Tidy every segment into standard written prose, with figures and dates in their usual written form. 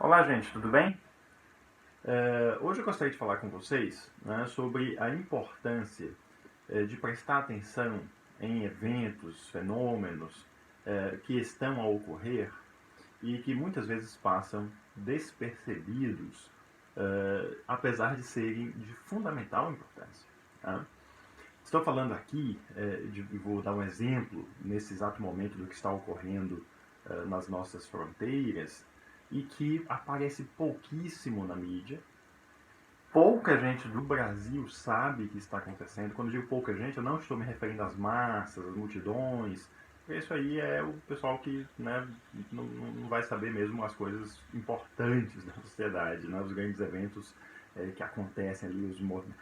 Olá, gente, tudo bem? Hoje eu gostaria de falar com vocês, né, sobre a importância de prestar atenção em eventos, fenômenos que estão a ocorrer e que muitas vezes passam despercebidos, apesar de serem de fundamental importância. Tá? Estou falando aqui, vou dar um exemplo nesse exato momento do que está ocorrendo nas nossas fronteiras e que aparece pouquíssimo na mídia. Pouca gente do Brasil sabe o que está acontecendo. Quando eu digo pouca gente, eu não estou me referindo às massas, às multidões. Isso aí é o pessoal que, né, não vai saber mesmo as coisas importantes da sociedade, né, os grandes eventos que acontecem ali,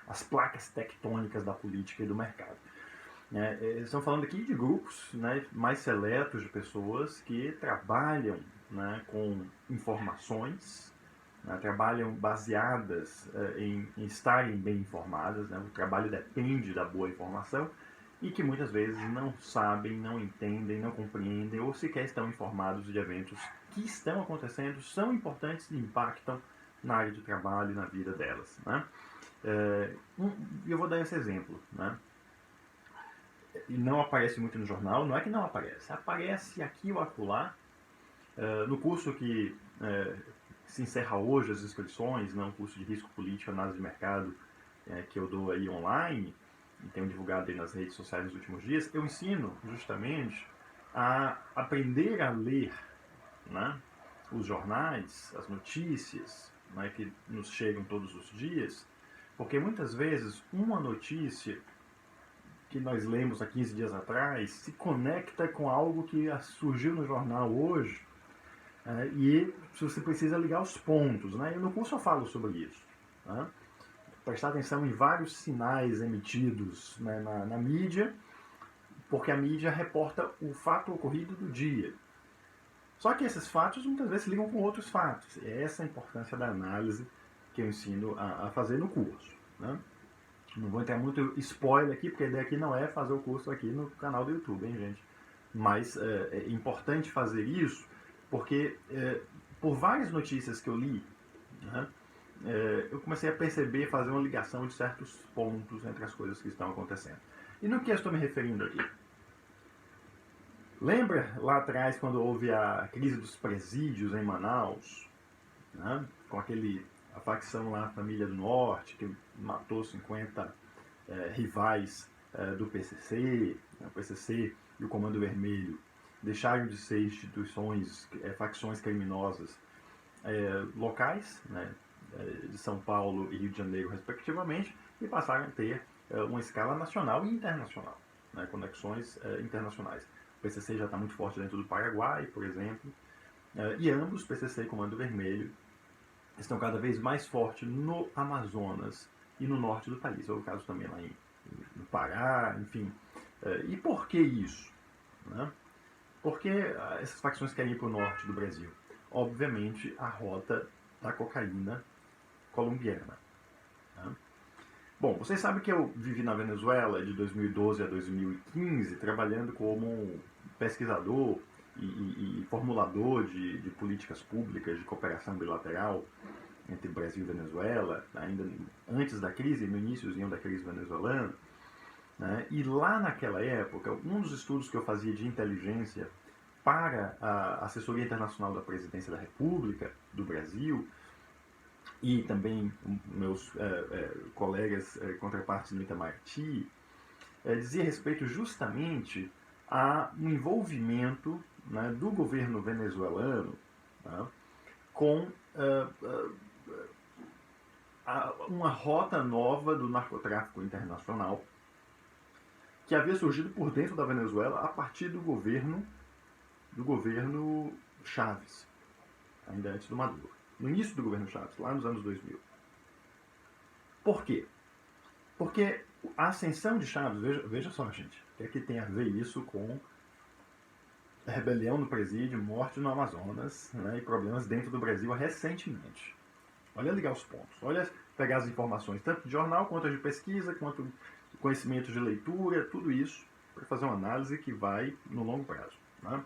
as placas tectônicas da política e do mercado. Estamos falando aqui de grupos, né, mais seletos de pessoas que trabalham, né, com informações, né, trabalham baseadas em estarem bem informadas, né, o trabalho depende da boa informação e que muitas vezes não sabem, não entendem, não compreendem ou sequer estão informados de eventos que estão acontecendo, são importantes e impactam na área de trabalho e na vida delas. Né? Eu vou dar esse exemplo. Né? E não aparece muito no jornal, não é que não aparece, aparece aqui ou acolá. No curso que se encerra hoje as inscrições, um curso de risco político, análise de mercado, que eu dou aí online, e tenho divulgado aí nas redes sociais nos últimos dias, eu ensino justamente a aprender a ler, né, os jornais, as notícias, né, que nos chegam todos os dias, porque muitas vezes uma notícia que nós lemos há 15 dias atrás se conecta com algo que surgiu no jornal hoje, e você precisa ligar os pontos. Né? E no curso eu falo sobre isso. Né? Prestar atenção em vários sinais emitidos, né, na mídia, porque a mídia reporta o fato ocorrido do dia. Só que esses fatos muitas vezes se ligam com outros fatos. É essa a importância da análise que eu ensino a fazer no curso. Né? Não vou entrar muito spoiler aqui, porque a ideia aqui não é fazer o curso aqui no canal do YouTube, hein, gente? Mas é importante fazer isso, porque por várias notícias que eu li, né, eu comecei a perceber, fazer uma ligação de certos pontos entre as coisas que estão acontecendo. E no que eu estou me referindo aqui? Lembra lá atrás, quando houve a crise dos presídios em Manaus, né, com a facção lá, a Família do Norte, que matou 50 rivais do PCC, o PCC e o Comando Vermelho deixaram de ser instituições, facções criminosas locais, né, de São Paulo e Rio de Janeiro, respectivamente, e passaram a ter uma escala nacional e internacional, né, conexões internacionais. O PCC já está muito forte dentro do Paraguai, por exemplo, e ambos, PCC e Comando Vermelho, estão cada vez mais fortes no Amazonas e no norte do país. É o caso também lá no Pará, enfim. E por que isso? Né? Por que essas facções querem ir para o norte do Brasil? Obviamente, a rota da cocaína colombiana. Né? Bom, vocês sabem que eu vivi na Venezuela de 2012 a 2015, trabalhando como pesquisador e formulador de políticas públicas de cooperação bilateral entre Brasil e Venezuela, ainda antes da crise, no iníciozinho da crise venezuelana. Né? E lá naquela época, um dos estudos que eu fazia de inteligência para a Assessoria Internacional da Presidência da República do Brasil e também meus colegas contrapartes no Itamaraty, dizia respeito justamente a um envolvimento, né, do governo venezuelano, né, com uma rota nova do narcotráfico internacional que havia surgido por dentro da Venezuela a partir do governo Chávez, ainda antes do Maduro, no início do governo Chávez, lá nos anos 2000. Por quê? Porque a ascensão de Chávez, veja só, gente, o que é que tem a ver isso com a rebelião no presídio, morte no Amazonas, né, e problemas dentro do Brasil recentemente. Olha ligar os pontos, olha pegar as informações, tanto de jornal, quanto de pesquisa, quanto de conhecimento de leitura, tudo isso, para fazer uma análise que vai no longo prazo. Né?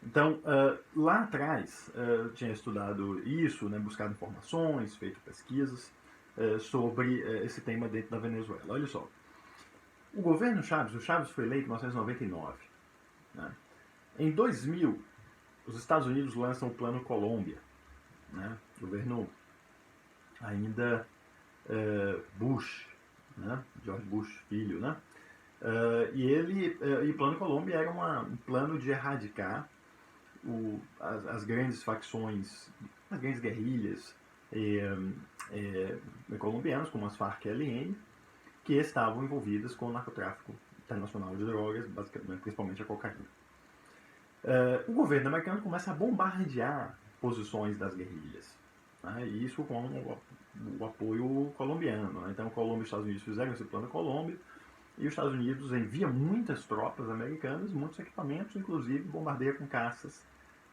Então, lá atrás, tinha estudado isso, né, buscado informações, feito pesquisas sobre esse tema dentro da Venezuela. Olha só, o governo Chávez, o Chávez foi eleito em 1999. Né? Em 2000, os Estados Unidos lançam o Plano Colômbia, né? Governo ainda Bush, né? George Bush filho, né? E o Plano Colômbia era um plano de erradicar as grandes facções, as grandes guerrilhas colombianas, como as Farc-LN, que estavam envolvidas com o narcotráfico internacional de drogas, principalmente a cocaína. O governo americano começa a bombardear posições das guerrilhas, né, e isso com o apoio colombiano. Né? Então, Colômbia e os Estados Unidos fizeram esse plano Colômbia, e os Estados Unidos envia muitas tropas americanas, muitos equipamentos, inclusive bombardeia com caças,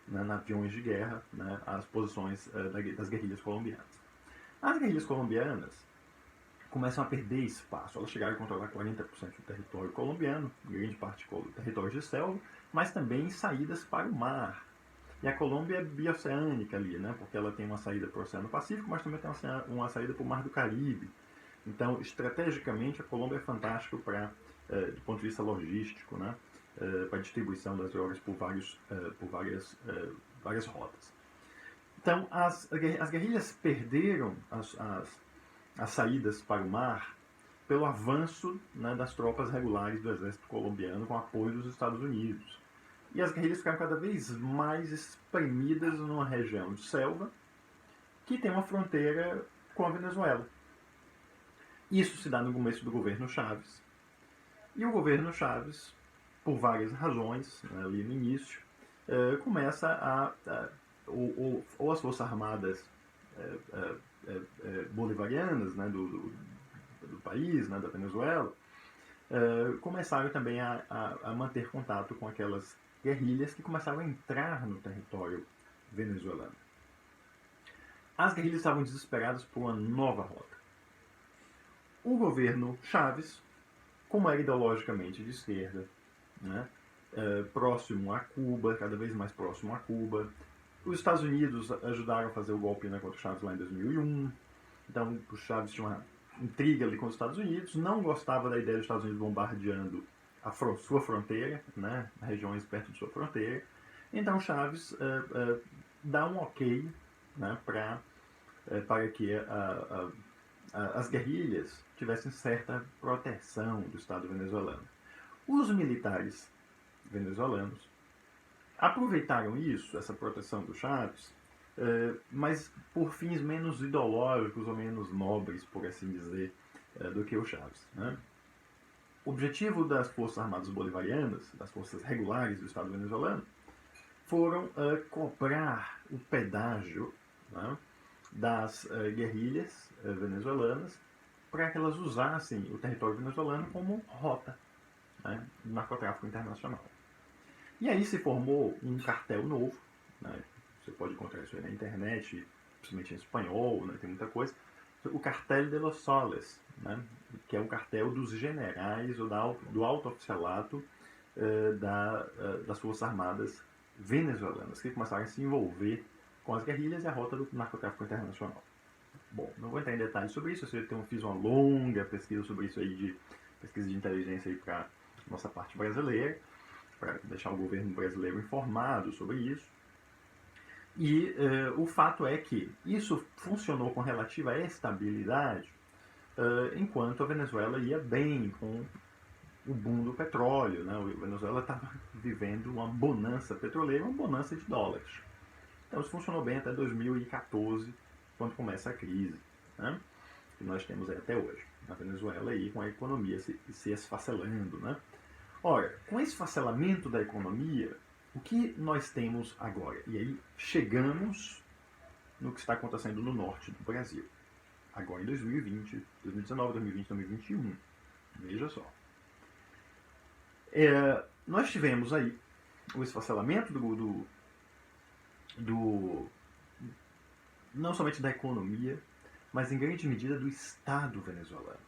né, aviões de guerra, né, as posições das guerrilhas colombianas. As guerrilhas colombianas começam a perder espaço. Elas chegaram a controlar 40% do território colombiano, grande parte do território de selva, mas também saídas para o mar. E a Colômbia é bioceânica ali, né, porque ela tem uma saída para o Oceano Pacífico, mas também tem uma saída para o Mar do Caribe. Então, estrategicamente, a Colômbia é fantástica do ponto de vista logístico, né, para a distribuição das drogas por várias rotas. Então, as guerrilhas perderam as saídas para o mar pelo avanço, né, das tropas regulares do exército colombiano com apoio dos Estados Unidos. E as guerrilhas ficaram cada vez mais espremidas numa região de selva que tem uma fronteira com a Venezuela. Isso se dá no começo do governo Chávez. E o governo Chávez, por várias razões, né, ali no início, começa ou as forças armadas bolivarianas, né, do país, né, da Venezuela, começaram também a manter contato com aquelas guerrilhas que começaram a entrar no território venezuelano. As guerrilhas estavam desesperadas por uma nova rota. O governo Chávez, como era ideologicamente de esquerda, né, próximo a Cuba, cada vez mais próximo a Cuba, os Estados Unidos ajudaram a fazer o golpe, né, contra o Chávez lá em 2001. Então, o Chávez tinha uma intriga ali com os Estados Unidos, não gostava da ideia dos Estados Unidos bombardeando sua fronteira, né, regiões perto de sua fronteira. Então, o Chávez dá um ok, né, para que as guerrilhas tivessem certa proteção do Estado venezuelano. Os militares venezuelanos aproveitaram isso, essa proteção do Chávez, mas por fins menos ideológicos ou menos nobres, por assim dizer, do que o Chávez. Né? O objetivo das Forças Armadas Bolivarianas, das forças regulares do Estado venezuelano, foram cobrar o pedágio, né, das guerrilhas venezuelanas para que elas usassem o território venezuelano como rota, né, do narcotráfico internacional. E aí se formou um cartel novo, né, você pode encontrar isso aí na internet, principalmente em espanhol, né, tem muita coisa, o Cartel de los Soles, né, que é um cartel dos generais ou do alto oficialato das Forças Armadas venezuelanas, que começaram a se envolver com as guerrilhas e a rota do narcotráfico internacional. Bom, não vou entrar em detalhes sobre isso, eu fiz uma longa pesquisa sobre isso aí, pesquisa de inteligência para nossa parte brasileira, para deixar o governo brasileiro informado sobre isso. E o fato é que isso funcionou com relativa estabilidade enquanto a Venezuela ia bem com o boom do petróleo. Né? A Venezuela estava vivendo uma bonança petroleira, uma bonança de dólares. Então isso funcionou bem até 2014, quando começa a crise, né, que nós temos aí até hoje, na Venezuela, aí, com a economia se esfacelando. Né? Ora, com esse esfacelamento da economia, o que nós temos agora? E aí chegamos no que está acontecendo no norte do Brasil. Agora em 2020, 2019, 2020, 2021. Veja só. Nós tivemos aí o esfacelamento não somente da economia, mas em grande medida do Estado venezuelano.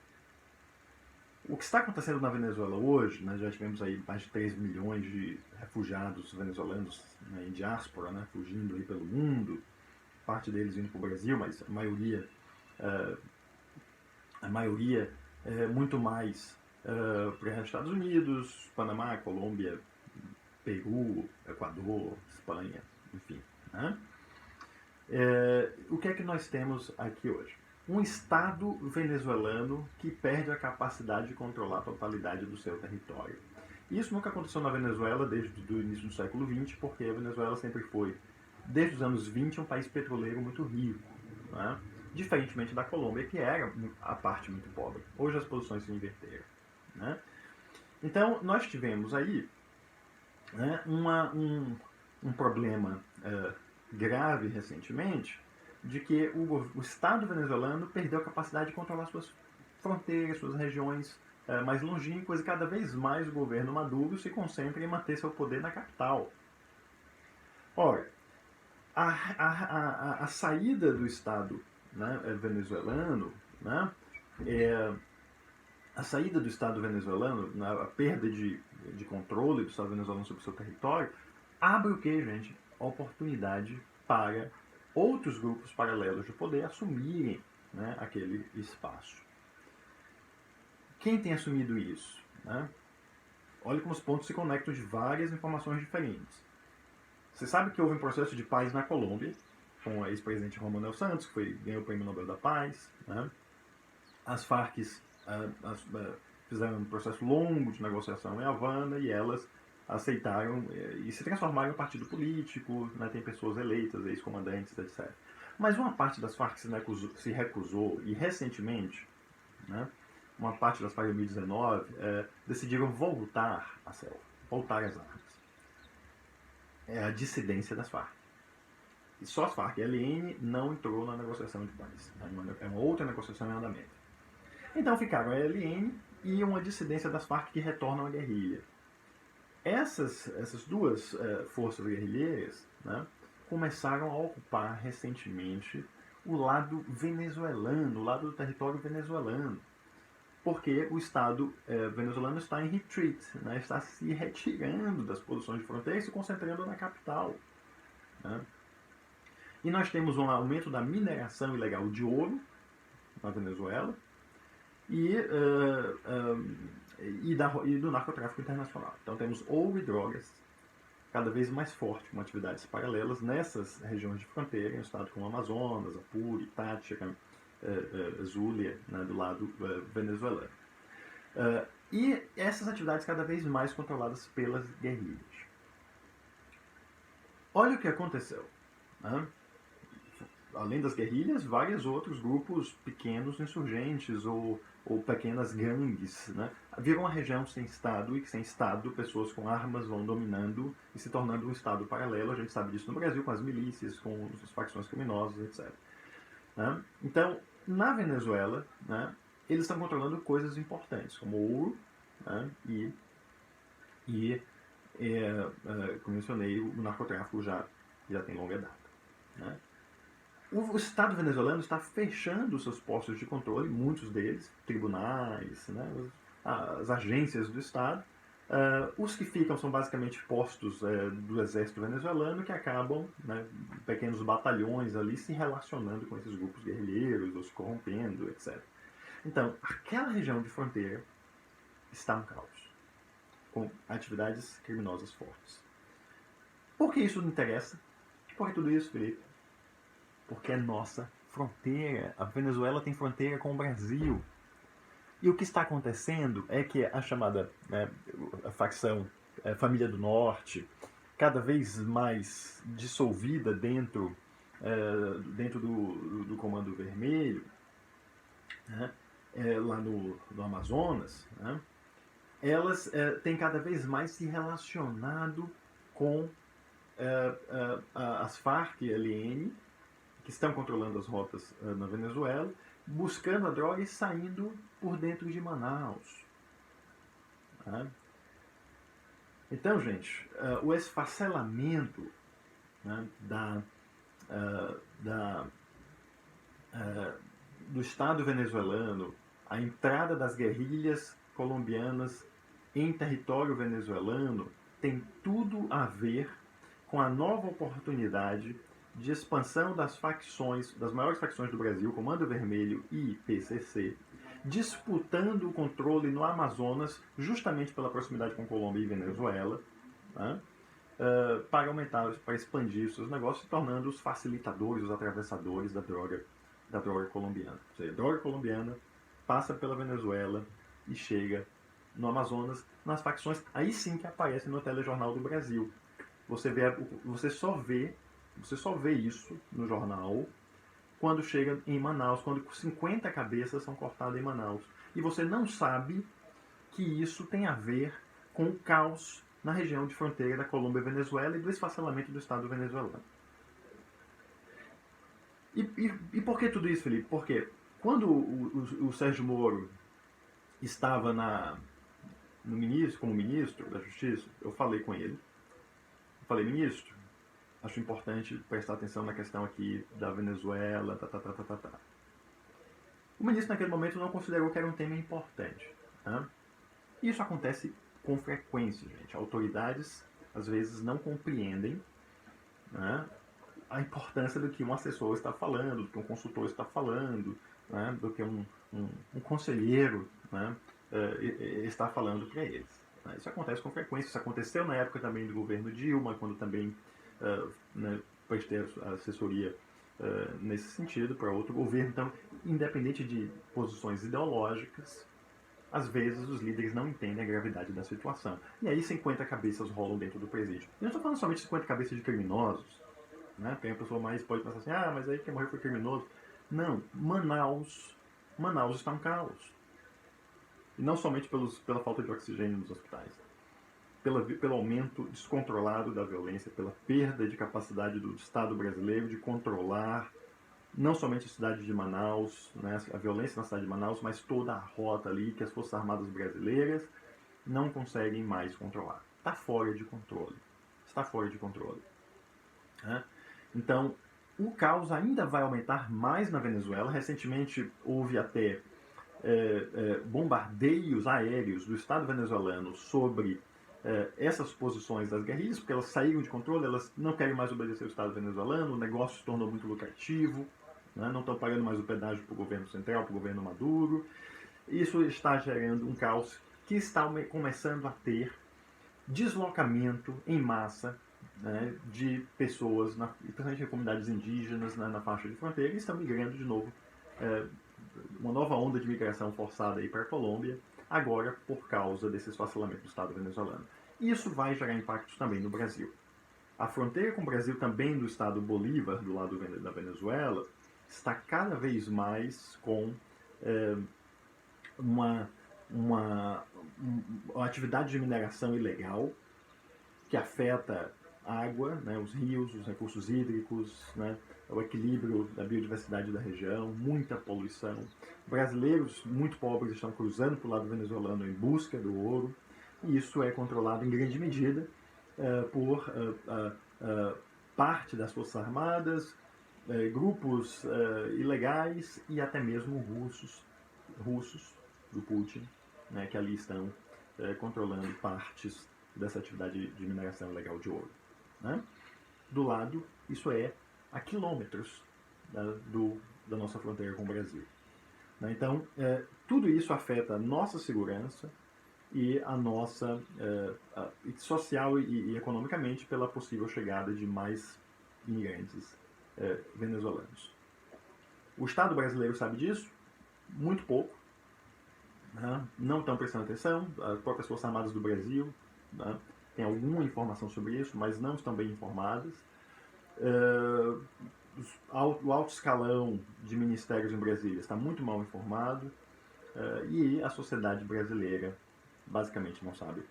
O que está acontecendo na Venezuela hoje, né, já tivemos aí mais de 3 milhões de refugiados venezuelanos, né, em diáspora, né, fugindo aí pelo mundo, parte deles indo para o Brasil, mas a maioria muito mais para os Estados Unidos, Panamá, Colômbia, Peru, Equador, Espanha, enfim. Né? O que é que nós temos aqui hoje? Um Estado venezuelano que perde a capacidade de controlar a totalidade do seu território. Isso nunca aconteceu na Venezuela desde o início do século XX, porque a Venezuela sempre foi, desde os anos 20, um país petroleiro muito rico. Né? Diferentemente da Colômbia, que era a parte muito pobre. Hoje as posições se inverteram. Né? Então, nós tivemos aí, né, um problema grave recentemente de que o Estado venezuelano perdeu a capacidade de controlar suas fronteiras, suas regiões mais longínquas, e cada vez mais o governo Maduro se concentra em manter seu poder na capital. Ora, a saída do Estado, né, venezuelano, né, a saída do Estado venezuelano, a perda de controle do Estado venezuelano sobre o seu território, abre o que, gente? A oportunidade para outros grupos paralelos de poder assumirem, né, aquele espaço. Quem tem assumido isso? Né? Olha como os pontos se conectam de várias informações diferentes. Você sabe que houve um processo de paz na Colômbia, com o ex-presidente Romano Santos, que ganhou o Prêmio Nobel da Paz. Né? As Farc fizeram um processo longo de negociação em Havana e elas aceitaram e se transformaram em um partido político, né? Tem pessoas eleitas, ex-comandantes, etc. Mas uma parte das Farc se recusou e recentemente, né, uma parte das Farc em 2019 decidiram voltar à selva, voltar às armas. É a dissidência das Farc. E só as Farc e a LN não entrou na negociação de paz. É uma outra negociação em andamento. Então ficaram a LN e uma dissidência das Farc que retornam à guerrilha. Essas duas forças guerrilheiras, né, começaram a ocupar recentemente o lado venezuelano, o lado do território venezuelano, porque o Estado venezuelano está em retreat, né, está se retirando das posições de fronteira e se concentrando na capital. Né. E nós temos um aumento da mineração ilegal de ouro na Venezuela, e do narcotráfico internacional. Então temos ouro e drogas cada vez mais forte, com atividades paralelas nessas regiões de fronteira, em estados como Amazonas, Apure, Táchira, Zulia, né, do lado venezuelano. E essas atividades cada vez mais controladas pelas guerrilhas. Olha o que aconteceu. Né? Além das guerrilhas, vários outros grupos pequenos insurgentes ou pequenas gangues. Né? Virou uma região sem Estado, e sem Estado pessoas com armas vão dominando e se tornando um Estado paralelo. A gente sabe disso no Brasil, com as milícias, com as facções criminosas, etc. Né? Então, na Venezuela, né, eles estão controlando coisas importantes, como ouro, né, como mencionei, o narcotráfico já tem longa data. Né? O Estado venezuelano está fechando seus postos de controle, muitos deles, tribunais, né, as agências do Estado. Os que ficam são basicamente postos do exército venezuelano, que acabam, né, pequenos batalhões ali, se relacionando com esses grupos guerrilheiros, ou se corrompendo, etc. Então, aquela região de fronteira está um caos, com atividades criminosas fortes. Por que isso não interessa? Por que tudo isso, Felipe? Porque é nossa fronteira. A Venezuela tem fronteira com o Brasil. E o que está acontecendo é que a chamada a facção Família do Norte, cada vez mais dissolvida dentro do Comando Vermelho, né, lá no Amazonas, né, elas têm cada vez mais se relacionado com as Farc e a LN, que estão controlando as rotas na Venezuela, buscando a droga e saindo por dentro de Manaus. Tá? Então, gente, o esfacelamento, né, do Estado venezuelano, a entrada das guerrilhas colombianas em território venezuelano tem tudo a ver com a nova oportunidade de expansão das facções, das maiores facções do Brasil, Comando Vermelho e PCC, disputando o controle no Amazonas, justamente pela proximidade com Colômbia e Venezuela, né, para aumentar, para expandir os seus negócios, se tornando os facilitadores, os atravessadores da droga colombiana. Ou seja, a droga colombiana passa pela Venezuela e chega no Amazonas, nas facções, aí sim que aparece no telejornal do Brasil. Você só vê isso no jornal quando chega em Manaus, quando 50 cabeças são cortadas em Manaus. E você não sabe que isso tem a ver com o caos na região de fronteira da Colômbia e Venezuela e do esfacelamento do Estado venezuelano. E por que tudo isso, Felipe? Porque quando o Sérgio Moro estava como ministro da Justiça, eu falei com ele. Eu falei, ministro, acho importante prestar atenção na questão aqui da Venezuela, O ministro naquele momento não considerou que era um tema importante. Né? Isso acontece com frequência, gente. Autoridades, às vezes, não compreendem, né, a importância do que um assessor está falando, do que um consultor está falando, né, do que um conselheiro, né, está falando para eles. Isso acontece com frequência. Isso aconteceu na época também do governo Dilma, quando também né, prestei assessoria nesse sentido para outro governo. Então, independente de posições ideológicas, às vezes os líderes não entendem a gravidade da situação. E aí 50 cabeças rolam dentro do presídio. Eu não estou falando somente de 50 cabeças de criminosos, né? Porque a pessoa mais pode pensar assim, mas aí quem morreu foi criminoso. Não, Manaus está um caos. E não somente pela falta de oxigênio nos hospitais. Pelo aumento descontrolado da violência, pela perda de capacidade do Estado brasileiro de controlar não somente a cidade de Manaus, né, a violência na cidade de Manaus, mas toda a rota ali que as Forças Armadas brasileiras não conseguem mais controlar. Está fora de controle. Está fora de controle. Né? Então, o caos ainda vai aumentar mais na Venezuela. Recentemente houve até bombardeios aéreos do Estado venezuelano sobre essas posições das guerrilhas, porque elas saíram de controle, elas não querem mais obedecer ao Estado venezuelano, o negócio se tornou muito lucrativo, né? Não estão pagando mais o pedágio para o governo central, para o governo Maduro. Isso está gerando um caos que está começando a ter deslocamento em massa, né, de pessoas, principalmente em comunidades indígenas na faixa de fronteira, e estão migrando de novo, uma nova onda de migração forçada aí para a Colômbia, agora por causa desse esfacelamento do Estado venezuelano. Isso vai gerar impactos também no Brasil. A fronteira com o Brasil, também do Estado Bolívar, do lado da Venezuela, está cada vez mais com uma atividade de mineração ilegal que afeta a água, né, os rios, os recursos hídricos, né, o equilíbrio da biodiversidade da região, muita poluição. Brasileiros muito pobres estão cruzando para o lado venezuelano em busca do ouro, e isso é controlado em grande medida por parte das Forças Armadas, grupos ilegais e até mesmo russos do Putin, né, que ali estão controlando partes dessa atividade de mineração ilegal de ouro. Né? Do lado, isso é a quilômetros da nossa fronteira com o Brasil. Né? Então, tudo isso afeta a nossa segurança e a nossa social e economicamente pela possível chegada de mais imigrantes venezuelanos. O Estado brasileiro sabe disso? Muito pouco. Né? Não estão prestando atenção. As próprias Forças Armadas do Brasil, né, têm alguma informação sobre isso, mas não estão bem informadas. O alto escalão de ministérios em Brasília está muito mal informado, e a sociedade brasileira basicamente não sabe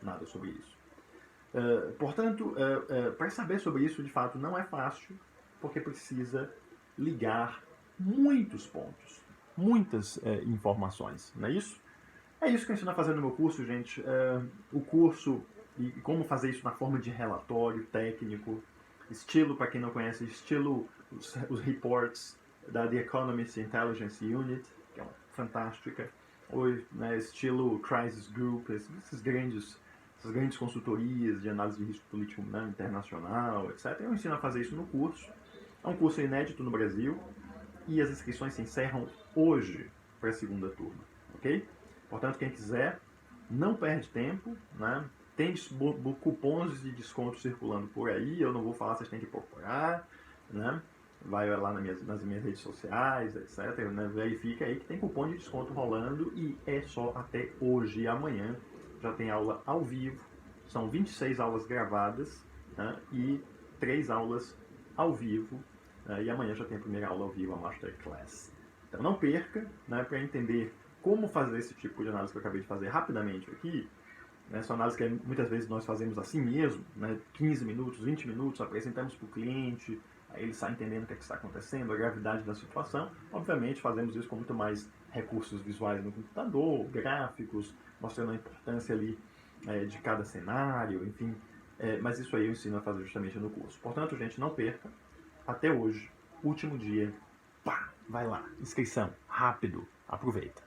nada sobre isso. Portanto, para saber sobre isso, de fato, não é fácil, porque precisa ligar muitos pontos, muitas informações, não é isso? É isso que eu ensino a fazer no meu curso, gente. O curso, e como fazer isso na forma de relatório técnico, estilo, para quem não conhece, estilo os reports da The Economist Intelligence Unit, que é uma fantástica. né, estilo Crisis Group, essas grandes consultorias de análise de risco político, né, internacional, etc. Eu ensino a fazer isso no curso. É um curso inédito no Brasil e as inscrições se encerram hoje para a segunda turma, ok? Portanto, quem quiser, não perde tempo, né? Tem cupons de desconto circulando por aí, eu não vou falar, vocês têm que procurar, né? Vai lá nas minhas redes sociais, etc. Né? Verifica aí que tem cupom de desconto rolando e é só até hoje e amanhã. Já tem aula ao vivo, são 26 aulas gravadas, né? E 3 aulas ao vivo, e amanhã já tem a primeira aula ao vivo, a Masterclass. Então não perca, né, para entender como fazer esse tipo de análise que eu acabei de fazer rapidamente aqui. Essa análise que muitas vezes nós fazemos assim mesmo, né, 15 minutos, 20 minutos, apresentamos para o cliente, aí ele sai entendendo o que está acontecendo, a gravidade da situação. Obviamente fazemos isso com muito mais recursos visuais no computador, gráficos, mostrando a importância ali de cada cenário, enfim. Mas isso aí eu ensino a fazer justamente no curso. Portanto, gente, não perca. Até hoje, último dia, pá, vai lá, inscrição, rápido, aproveita.